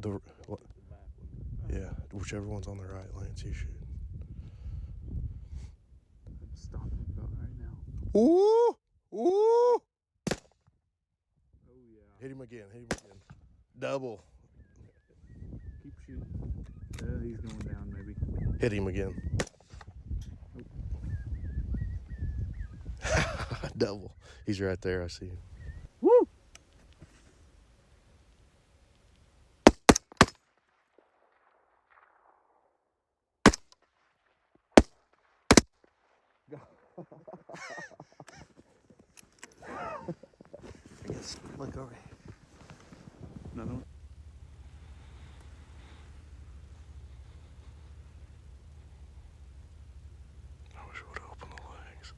The yeah, whichever one's on the right, Lance, you shoot. Stop it right now. Ooh! Ooh! Oh yeah. Hit him again. Hit him again. Double. Keep shooting. He's going down maybe. Hit him again. Double. He's right there. I see him. Woo! I guess look over here. Another one. I wish I would open the legs.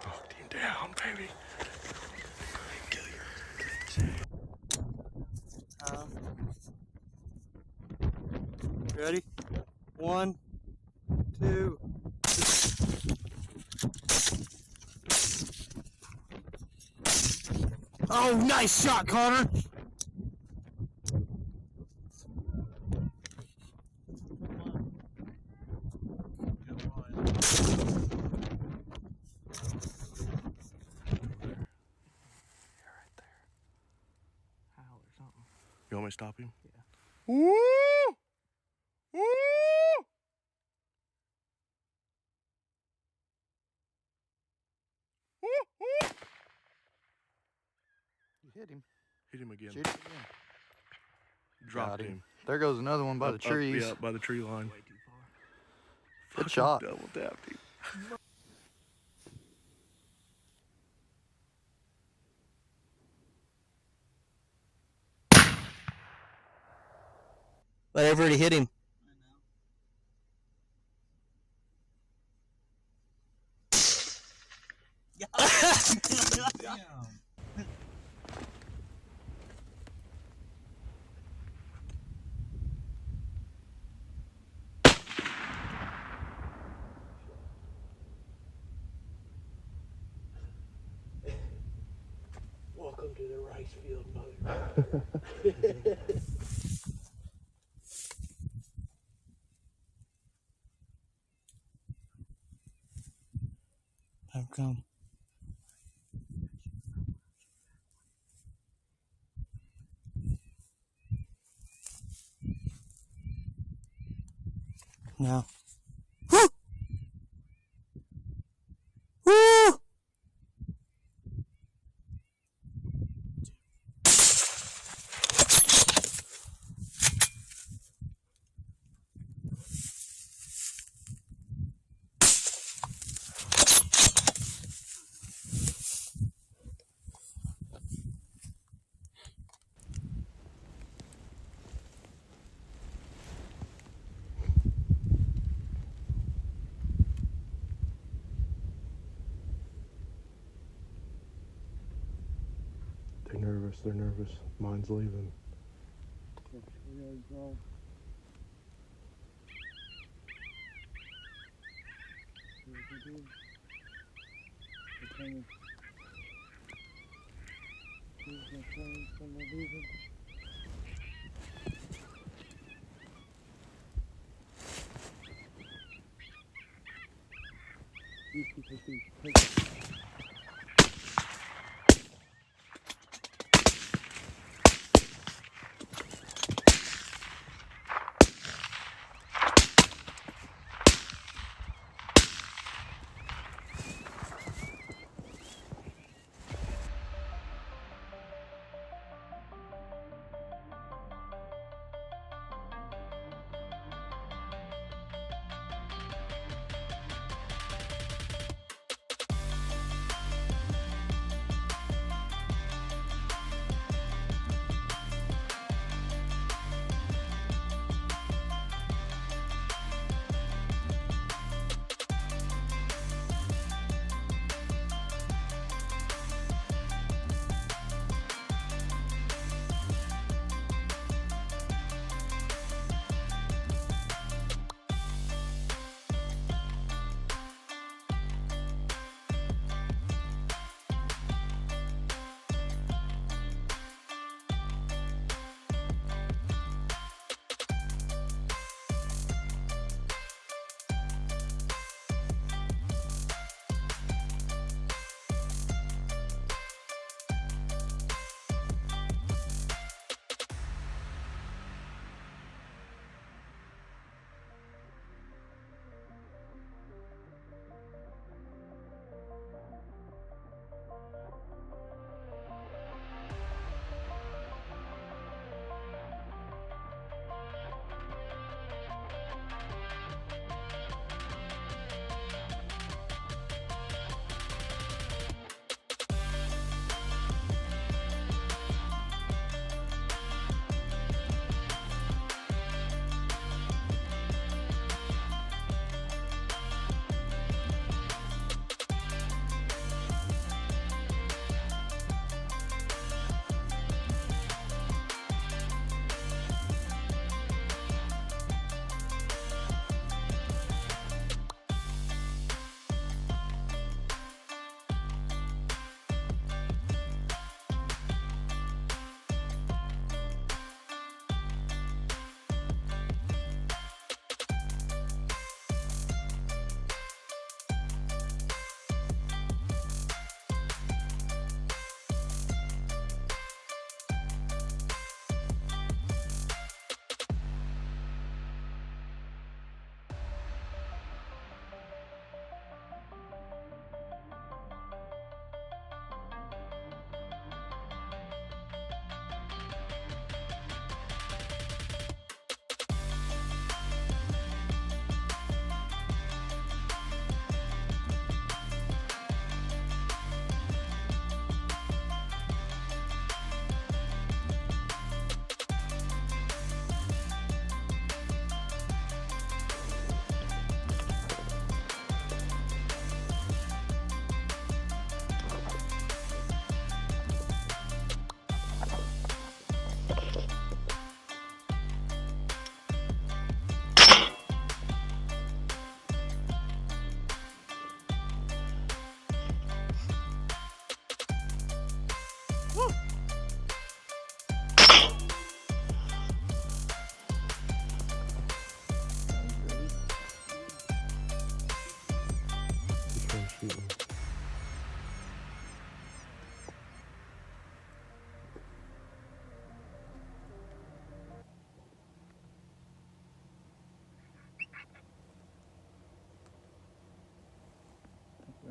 Knocked him down, baby. Kill you. Ready? 1, 2. Oh, nice shot, Connor. You want me to stop him? Yeah. Woo! Woo! You hit him. Hit him again. Shoot it again. Dropped Got him. There goes another one by the trees. Yeah, by the tree line. Way too far. Good shot. Double tapped him. But I've already hit him. Welcome to the rice field, mother. How come? Now. Woo! Woo! They're nervous. They're nervous. Mine's leaving.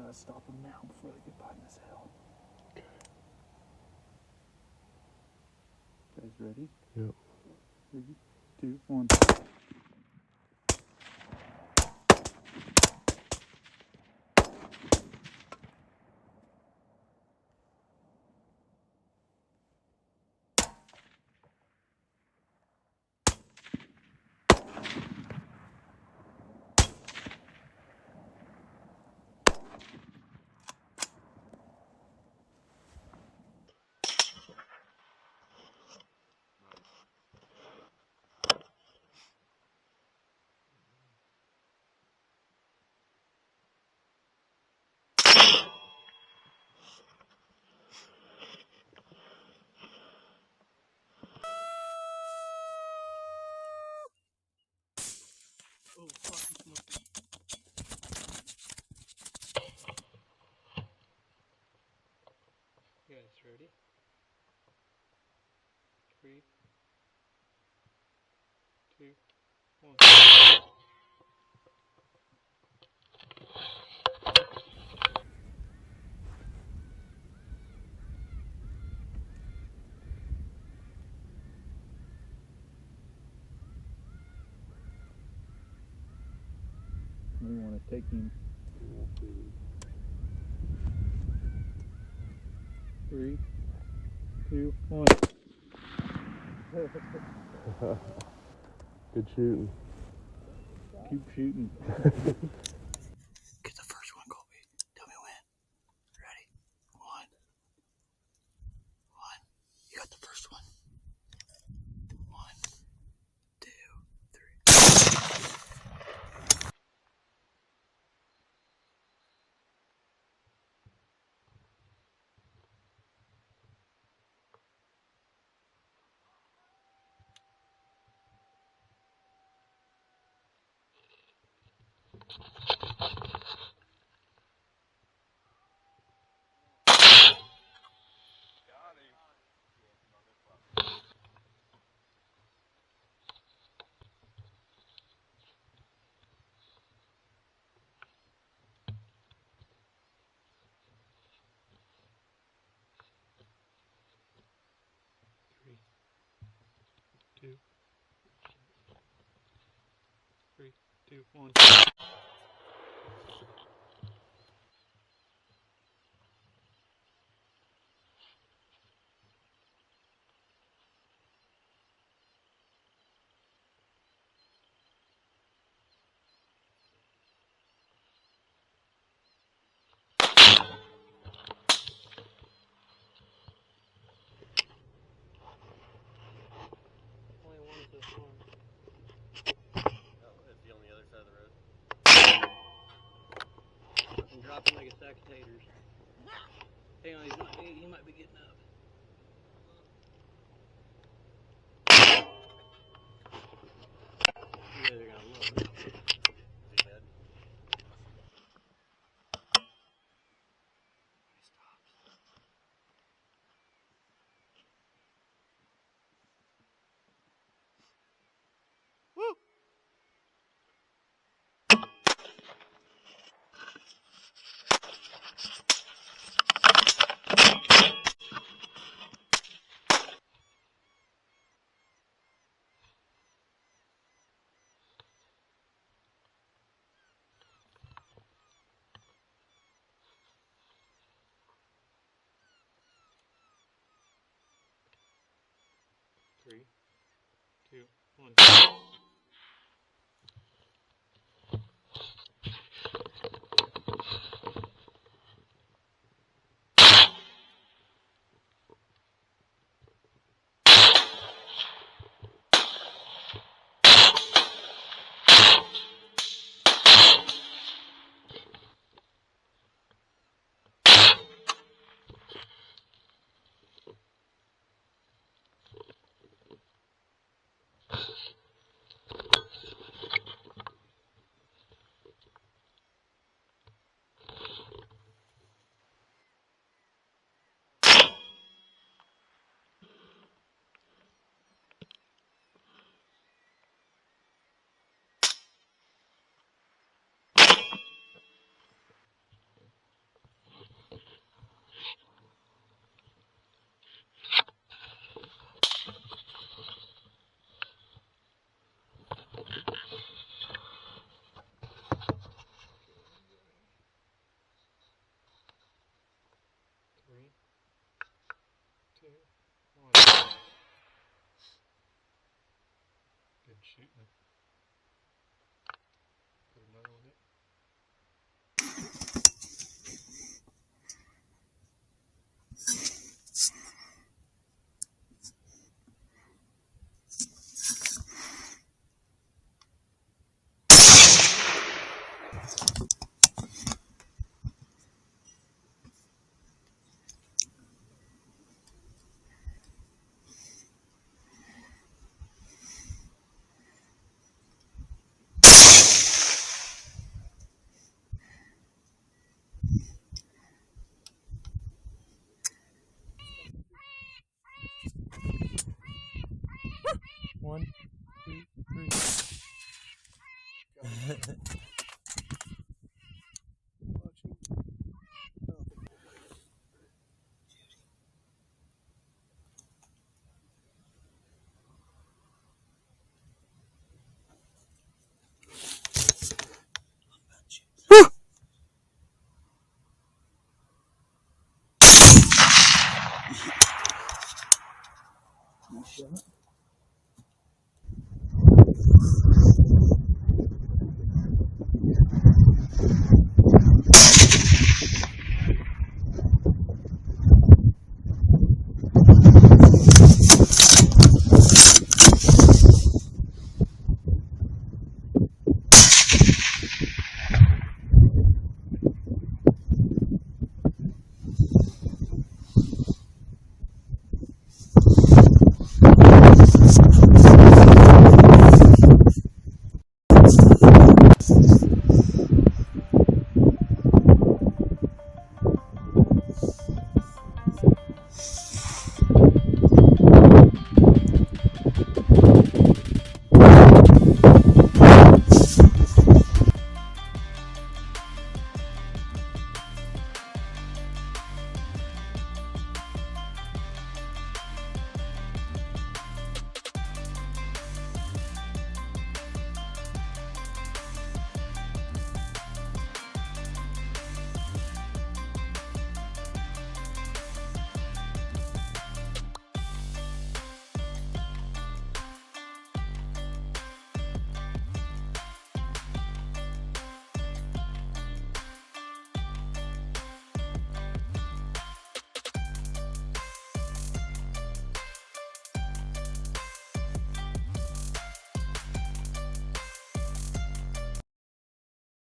gotta stop them now before they get behind this hill. Guys ready? Yep. 3, 2, 1. Oh, fucking smoke. You guys ready? 3, 2, 1. We want to take him. 3, 2, 1. Good shooting. Keep shooting. Get the first one, Colby. Tell me when. Ready? 1. 1. You got the first one. 1, 2, 3. Two. 3, 2, 1. Only one so far. Oh, is he on the other side of the road? I'm dropping like a sack of taters. Hang on, he might be getting up. You guys are gonna love it. Is he dead? Three, two, one. shooting him.